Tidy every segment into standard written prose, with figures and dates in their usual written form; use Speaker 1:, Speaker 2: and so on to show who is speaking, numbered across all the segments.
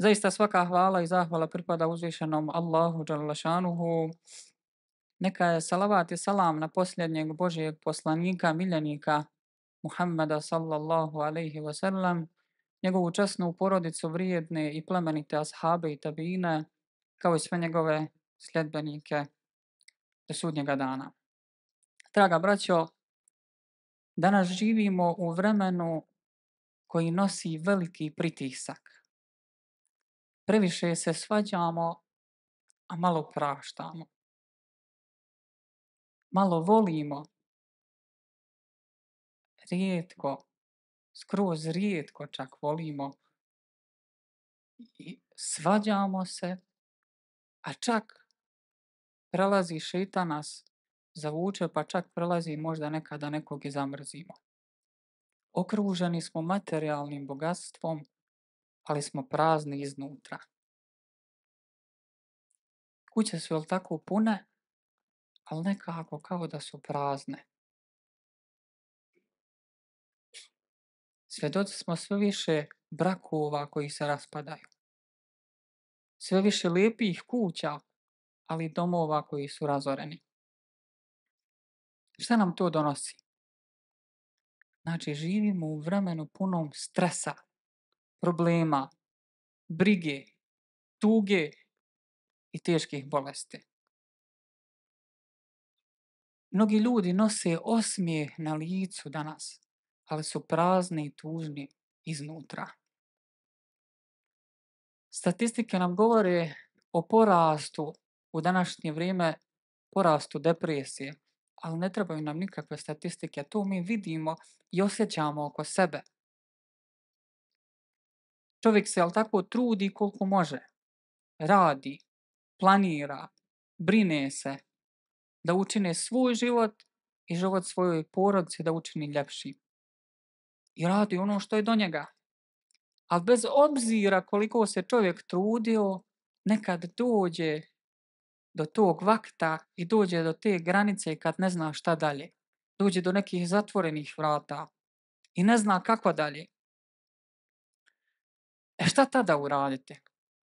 Speaker 1: Zaista svaka hvala i zahvala pripada uzvišenom Allahu dželle šanuhu. Neka je salavat i salam na posljednjeg Božijeg poslanika, miljenika Muhammeda sallallahu alaihi wasallam, njegovu časnu porodicu, vrijedne i plemenite ashabe i tabine, kao i sve njegove sljedbenike do sudnjega dana. Draga braćo, danas živimo u vremenu koji nosi veliki pritisak. Previše se svađamo, a malo praštamo. Malo volimo, rijetko, skroz rijetko čak volimo i svađamo se, a čak prelazi šeitan nas zavuče, pa čak prelazi možda nekada nekog i zamrzimo. Okruženi smo materijalnim bogatstvom, ali smo prazni iznutra. Kuće su, jel tako, pune, ali nekako kao da su prazne. Svjedoci smo sve više brakova koji se raspadaju. Sve više lijepih kuća, ali i domova koji su razoreni. Šta nam to donosi? Znači, živimo u vremenu punom stresa, problema, brige, tuge i teških bolesti. Mnogi ljudi nose osmijeh na licu danas, ali su prazni i tužni iznutra. Statistike nam govore o porastu u današnje vrijeme, porastu depresije, ali ne trebaju nam nikakve statistike, to mi vidimo i osjećamo oko sebe. Čovjek se, jel tako, trudi koliko može, radi, planira, brine se da učine svoj život i život svojoj porodici da učini ljepšim. I radi ono što je do njega. Ali bez obzira koliko se čovjek trudio, nekad dođe do tog vakta i dođe do te granice kad ne zna šta dalje. Dođe do nekih zatvorenih vrata i ne zna kako dalje. Šta tada uraditi?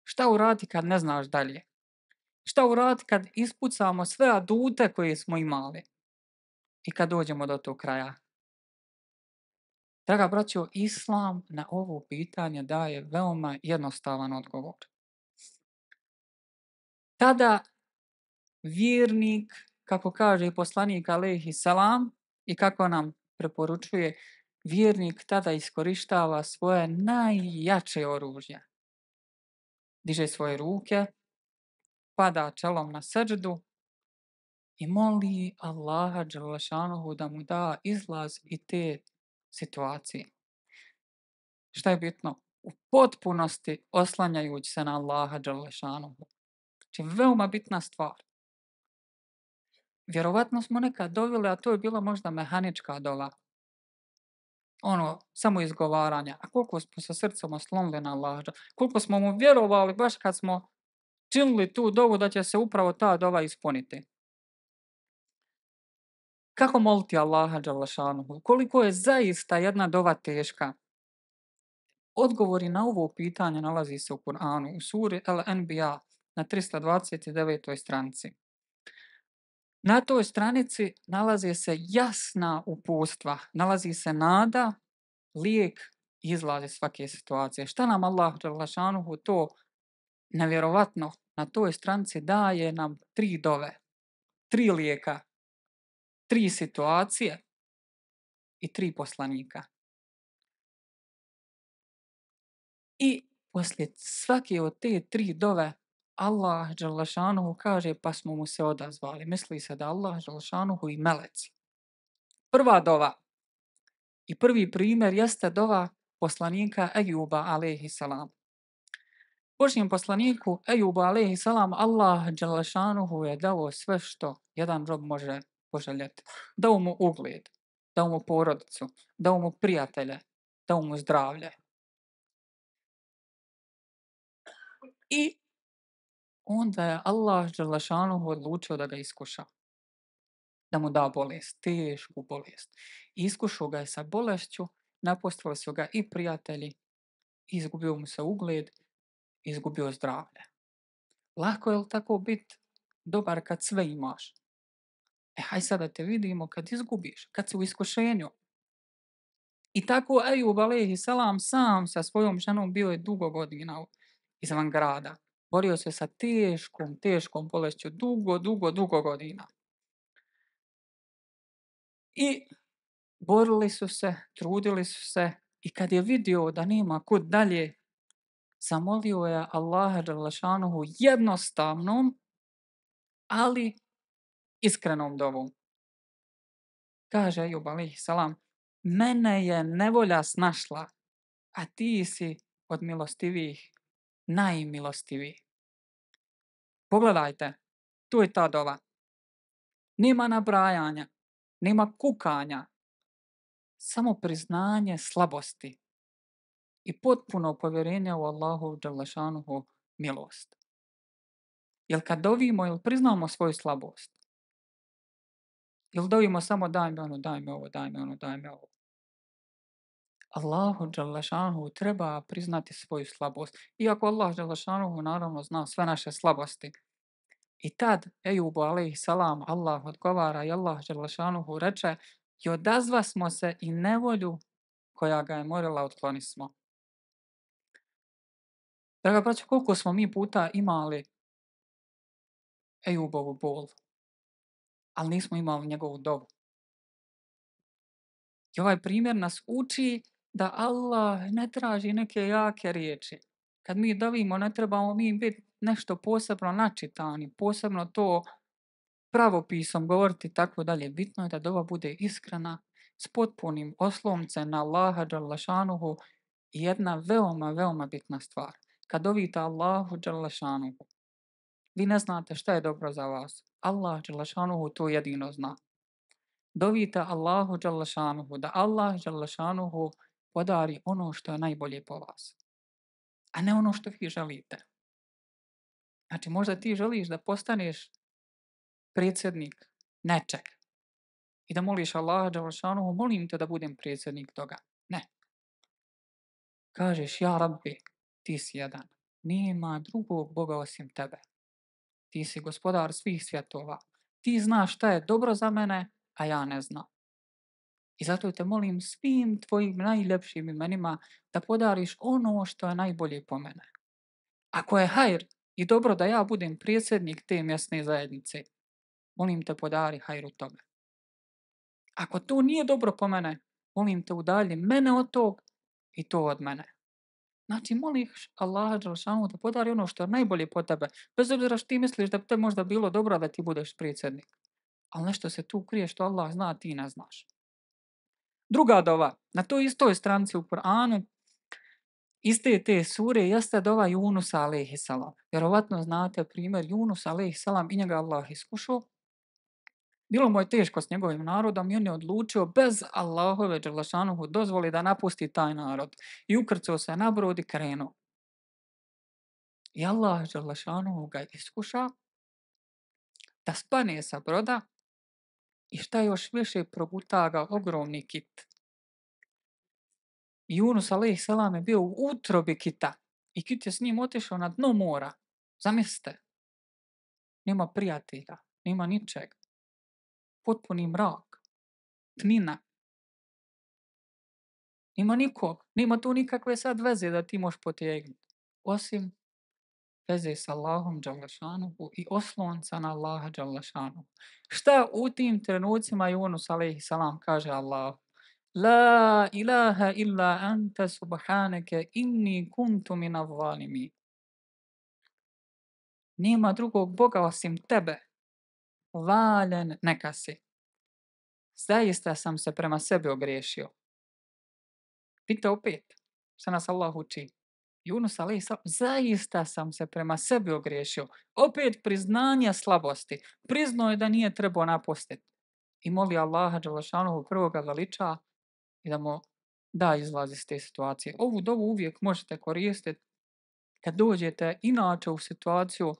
Speaker 1: Šta uraditi kad ne znaš dalje? Šta uraditi kad ispucamo sve adute koje smo imali i kad dođemo do tog kraja? Draga braćo, Islam na ovo pitanje daje veoma jednostavan odgovor. Tada vjernik, kako kaže poslanik alejhi selam i kako nam preporučuje, vjernik tada iskorištava svoje najjače oružje. Diže svoje ruke, pada čelom na seđdu i moli Allaha dželle šanuhu da mu da izlaz i te situacije. Šta je bitno? U potpunosti oslanjajući se na Allaha dželle šanuhu. Znači, veoma bitna stvar. Vjerovatno smo nekad dovili, a to je bila možda mehanička dova. Samo izgovaranja. A koliko smo sa srcem oslonili na Allaha, koliko smo mu vjerovali baš kad smo činili tu dovu da će se upravo ta dova ispuniti. Kako moliti Allaha dželle šanuhu? Koliko je zaista jedna dova teška? Odgovori na ovo pitanje nalazi se u Kur'anu, u suri Al-Anbiya na 329. stranici. Na toj stranici nalaze se jasna uputstva, nalazi se nada, lijek i izlaz iz svake situacije. Šta nam Allah dželle šanuhu to nevjerovatno na toj stranici daje nam 3 dove, 3 lijeka, 3 situacije i 3 poslanika. I poslije svake od te 3 dove Allah dželle šanuhu kaže pa smo mu se odazvali. Misli se da Allah dželle šanuhu i meleci. Prva dova i prvi primjer jeste dova poslanika Ejuba alejhi selam. Božjem poslaniku Ejubu alejhi selam Allah dželle šanuhu je dao sve što jedan rob može poželjeti. Dao mu ugled, dao mu porodicu, dao mu prijatelje, dao mu zdravlje. I onda je Allah dželle šanuhu odlučio da ga iskuša. Da mu da bolest, tešku bolest. Iskušao ga je sa bolešću, napustili su ga i prijatelji, izgubio mu se ugled izgubio zdravlje. Lako je li tako biti dobar kad sve imaš? Haj sad da te vidimo kad izgubiš, kad si u iskušenju. I tako Ejub alejhi salam sam sa svojom ženom bio je dugo godina izvan grada. Borio se sa teškom bolešću dugo godina. I borili su se, trudili su se i kad je vidio da nema kud dalje, zamolio je Allaha dželle šanuhu jednostavnom, ali iskrenom dovom. Kaže Ejub alejhi salam, mene je nevolja snašla, a ti si od milostivih najmilostiviji. Pogledajte, tu je ta dova. Nema nabrajanja, nema kukanja, samo priznanje slabosti i potpuno povjerenje u Allahu dželle šanuhu milost. Jel kad dovimo, jel priznamo svoju slabost? Jel dovimo samo daj mi ono, daj mi ovo, daj mi ono, daj mi ovo? Allahu dželle šanuhu treba priznati svoju slabost. Iako Allah dželle šanuhu naravno zna sve naše slabosti. I tad Ejubu alejhi salam Allah odgovara i Allah dželle šanuhu reče i odazva smo se i nevolju koja ga je morila otklanismo. Draga braćo, koliko smo mi puta imali Ejubovu bol, ali nismo imali njegovu dovu. I ovaj primjer nas uči da Allah ne traži neke jake riječi. Kad mi dovimo, ne trebamo mi biti nešto posebno načitani, posebno to pravopisom govoriti tako dalje. Bitno je da dova bude iskrena, s potpunim oslomcem na Allaha dželle šanuhu i jedna veoma bitna stvar. Kad dovite Allahu dželle šanuhu, vi ne znate šta je dobro za vas. Allah dželle šanuhu to jedino zna. Dovite Allahu dželle šanuhu da Allah dželle šanuhu podari ono što je najbolje po vas, a ne ono što vi želite. Znači, možda ti želiš da postaneš predsjednik nečeg i da moliš Allaha dželle šanuhu, molim te da budem predsjednik toga. Ne. Kažeš, ja Rabbi, ti si jedan. Nema drugog Boga osim tebe. Ti si gospodar svih svjetova. Ti znaš šta je dobro za mene, a ja ne znam. I zato te molim svim tvojim najljepšim imenima da podariš ono što je najbolje po mene. Ako je hajr i dobro da ja budem predsjednik te mjesne zajednice, molim te podari hajr u tome. Ako to nije dobro po mene, molim te udalji mene od tog i to od mene. Znači, moliš Allaha dželle šanuhu da podari ono što je najbolje po tebe, bez obzira što ti misliš da bi te možda bilo dobro da ti budeš predsjednik. Ali nešto se tu krije što Allah zna, a ti ne znaš. Druga dova, na toj istoj stranici u Kur'anu, iste te sure, jeste dova Junusa alejhi salam. Vjerovatno znate primjer Junusa alejhi salam i njega Allah iskušao. Bilo mu je teško s njegovim narodom i on je odlučio bez Allahove dželle šanuhu dozvoli da napusti taj narod. I ukrcao se na brod i krenuo. I Allah dželle šanuhu ga iskuša da spane sa broda i šta još više proguta ga ogromni kit. Junus alejhi salam je bio u utrobi kita i kit je s njim otišao na dno mora. Zamislite, nema prijatelja, nema ničeg. Potpuni mrak, tmina. Nema nikog, nema tu nikakve sad veze da ti možeš potegnuti. Osim veze s Allahom dželle šanuhu i oslonca na Allaha dželle šanuhu. Šta u tim trenucima Junus alejhi salam kaže Allahu? La ilaha illa anta subhaneke inni kuntu minaz zalimin. Nema drugog Boga osim tebe. Valjen neka si. Zaista sam se prema sebi ogriješio. Vidite opet šta nas Allah uči. Junus alejhi salam, zaista sam se prema sebi ogriješio. Opet priznanje slabosti. Priznao je da nije trebao napustiti. I moli Allaha dželle šanuhu prvo ga veliča i da mu da izlaz iz te situacije. Ovu dovu uvijek možete koristiti kad dođete inače u situaciju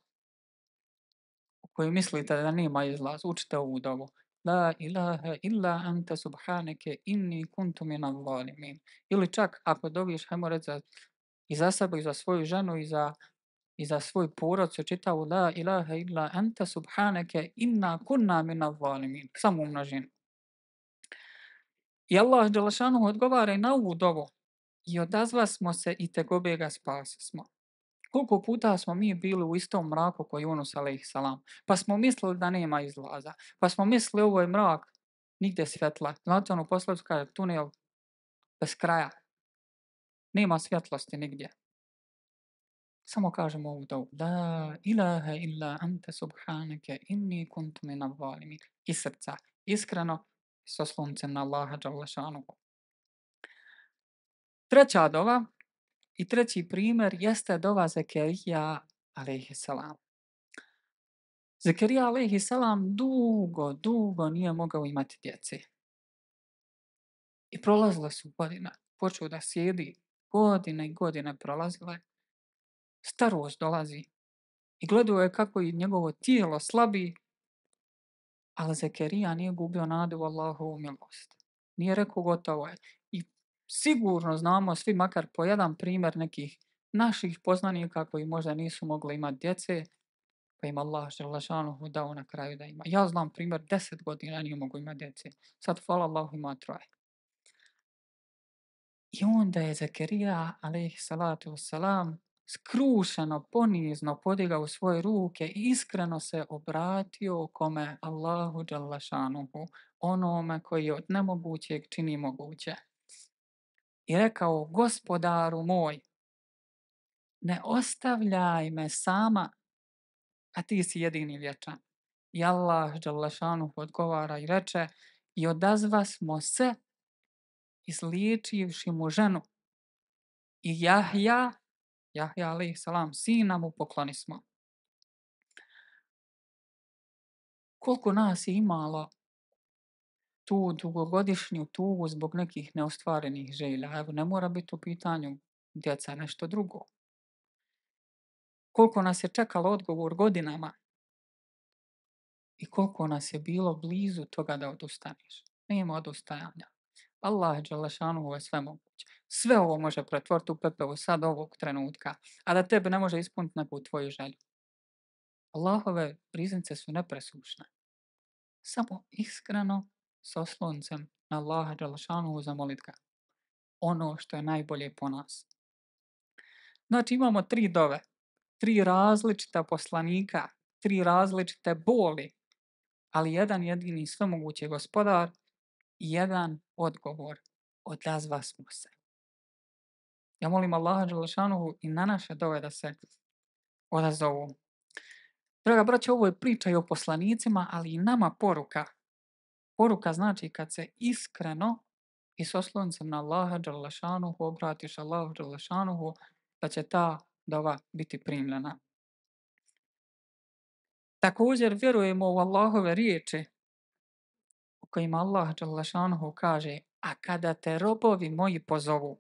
Speaker 1: u kojoj mislite da nema izlaz. Učite ovu dovu. La ilaha illa anta subhaneke inni kuntu minaz zalimin. Ili čak ako doviš, hajmo reći i za sebe, i za svoju ženu, i za i za svoj porod čitao la ilaha illa anta subhaneke inna kunna minaz zalimin. Samo u množini. I Allah dželešanu odgovara i na ovu dovu. I odazva smo se i tegobe ga spasismo. Koliko puta smo mi bili u istom mraku koji Yunus alejhi salam, pa smo mislili da nema izlaza, pa smo mislili ovo je mrak, nigde svjetla. Znate ono poslovicu kaže tunel bez kraja, nema svjetlosti nigdje. Samo kažemo ovu dovu. La ilaha illa ante subhaneke inni kuntu minaz zalimin. Iz srca, iskreno, s osloncem na Allaha dželle šanuhu. Treća dova i treći primjer jeste dova Zekerija alejhi salam. Zekerija alejhi salam dugo nije mogao imati djece. I prolazile su godine. Počeo da sjedi, godine i godine prolazile. Starost dolazi. I gledao je kako i njegovo tijelo slabi, ali Zekerija nije gubio nadu u Allahovu milost. Nije rekao gotovo je. I sigurno znamo svi makar po jedan primjer nekih naših poznanika koji možda nisu mogli imati djece, pa im Allah dželešanuhu dao na kraju da ima. Ja znam primjer 10 godina nije mogu imati djece. Sad hvala Allahu ima 3. I onda je Zekerija alejhi salatu wassalam skrušeno, ponizno podigao svoje ruke i iskreno se obratio kome Allahu dželešanuhu, onome koji od nemogućeg čini moguće. I rekao, gospodaru moj, ne ostavljaj me sama, a ti si jedini vječan. I Allah dželešanuhu odgovara i reče, i odazva smo se izliječivši mu ženu. I Jahja alejhi salam, sina mu poklonismo. Koliko nas je imalo tu dugogodišnju tugu zbog nekih neostvarenih želja. Evo, ne mora biti u pitanju djeca, nešto drugo. Koliko nas je čekalo odgovor godinama i koliko nas je bilo blizu toga da odustaneš. Nema odustajanja. Allah dželešanuhu je sve moguće. Sve ovo može pretvoriti u pepeo sad ovog trenutka, a da tebe ne može ispuniti neku tvoju želju. Allahove riznice su nepresušne. Samo iskreno s osloncem na Allaha dželešanuhu zamolit ga. Ono što je najbolje po nas. Znači imamo 3 dove, 3 različita poslanika, 3 različite boli, ali jedan jedini svemogući gospodar i jedan odgovor. Odazva smo se. Ja molim Allaha dželešanuhu i na naše dove da se odazovu. Draga braćo, ovo je priča i o poslanicima, ali i nama poruka. Poruka znači kad se iskreno i s osloncem na Allaha dželešanuhu obratiš Allahu dželešanuhu, da će ta dova biti primljena. Također vjerujemo u Allahove riječi u kojima Allah dželešanuhu kaže, a kada te robovi moji pozovu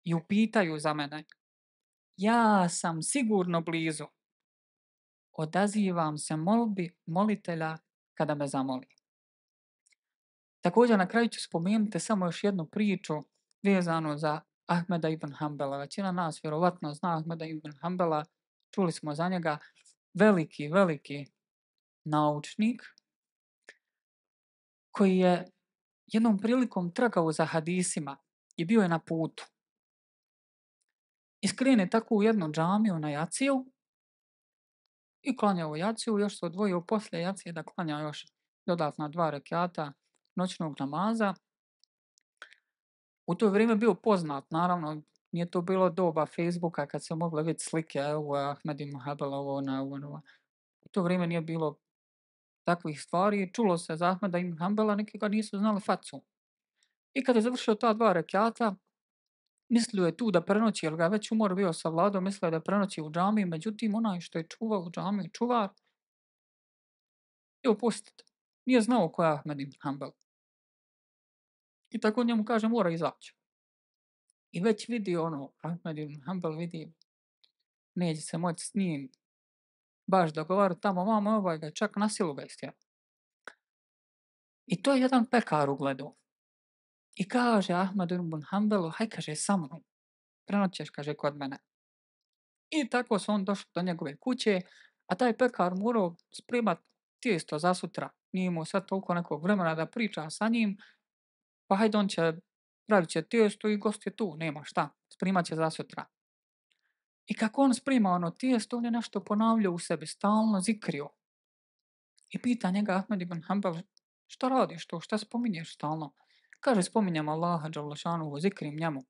Speaker 1: i upitaju za mene, ja sam sigurno blizu. Odazivam se molbi molitelja kada me zamoli. Također na kraju ću spomenuti samo još jednu priču vezanu za Ahmeda ibn Hanbala. Većina nas vjerovatno zna Ahmeda ibn Hanbala, čuli smo za njega, veliki naučnik koji je jednom prilikom tragao za hadisima i bio je na putu. I skrene tako u jednu džamiju na jaciju i klanjao jaciju, još se odvojio poslije jacije da klanja još dodatna 2 rekata noćnog namaza. U to vrijeme bio poznat, naravno, nije to bilo doba Facebooka kad se mogle vidjeti slike, evo Ahmed ibn Hanbal, ovo. U to vrijeme nije bilo takvih stvari, čulo se za Ahmeda ibn Hanbala, neki ga nisu znali facu. I kad je završio ta 2 rekata, mislio je tu da prenoći, jer ga već umor bio savladao, mislio je da prenoći u džamiji, međutim onaj što je čuvao u džamiji, čuvar, je opustiti. Nije znao ko je Ahmed ibn Hanbal. I tako njemu kaže, mora izaći. I već vidi Ahmed ibn Hanbal vidi, neće se moći s njim baš dogovarati tamo, vamo, ovaj ga čak na silu ga istjera. I to je jedan pekar ugledao. I kaže Ahmed ibn Hanbalu, haj kaže sa mnom, prenoćeš, kaže, kod mene. I tako su on došli do njegove kuće, a taj pekar morao spremat tijesto za sutra. Nije imao sad toliko nekog vremena da priča sa njim, pa hajde on će, pravit će tijesto i gost je tu, nema šta, sprimat će za sutra. I kako on sprima ono tijesto, on je nešto ponavljao u sebi, stalno zikrio. I pita njega Ahmed ibn Hanbal, šta radiš to, šta spominješ stalno? Kaže, spominjem Allaha džalašanuhu, zikrim njemu.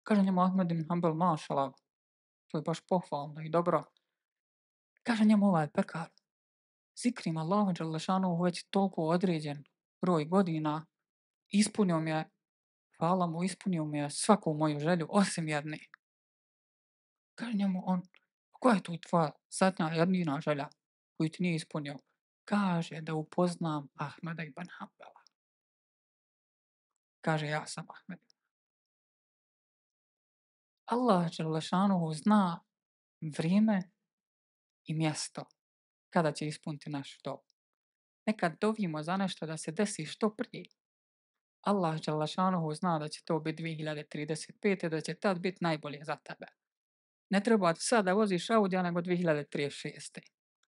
Speaker 1: Kaže njemu Ahmed ibn Hanbal, mašalav, to je baš pohvalno i dobro. Kaže njemu ovaj pekar, zikrim Allaha džalašanuhu već toliko određen broj godina, ispunio mi je, hvala mu, ispunio mi je svaku moju želju, osim jedne. Kaže njemu on, koja je tu tvoja zadnja jedina želja koju ti nije ispunio? Kaže da upoznam Ahmeda ibn Hanbala. Kaže ja sam Ahmed. Allah dželešanuhu zna vrijeme i mjesto kada će ispuniti naš dov. Nekad dovimo za nešto da se desi što prije. Allah dželešanuhu zna da će to biti 2035. Da će tad biti najbolje za tebe. Ne treba ti sad da voziš Audija nego 2036.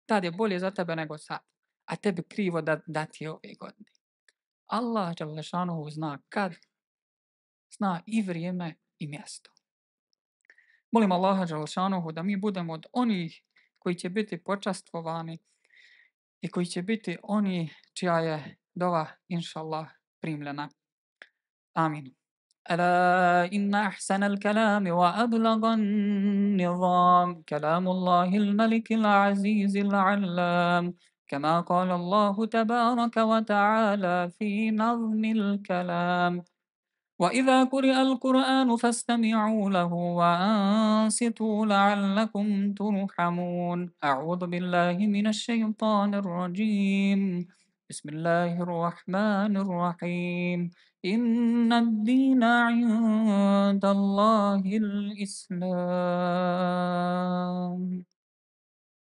Speaker 1: Tad je bolje za tebe nego sad. A tebi krivo da ti je ove godine. Allah dželešanuhu zna kad, zna i vrijeme i mjesto. Molim Allaha dželešanuhu da mi budemo od onih koji će biti počastvovani i koji će biti oni čija je dova, inša Allah, primljena. Amin. ألا إن أحسن الكلام وأبلغ النظام كلام الله الملك العزيز العلام كما قال الله تبارك وتعالى في نظم الكلام وإذا قرئ القرآن فاستمعوا له وأنصتوا لعلكم ترحمون أعوذ بالله من الشيطان الرجيم بسم الله الرحمن الرحيم إن الدين عند الله الإسلام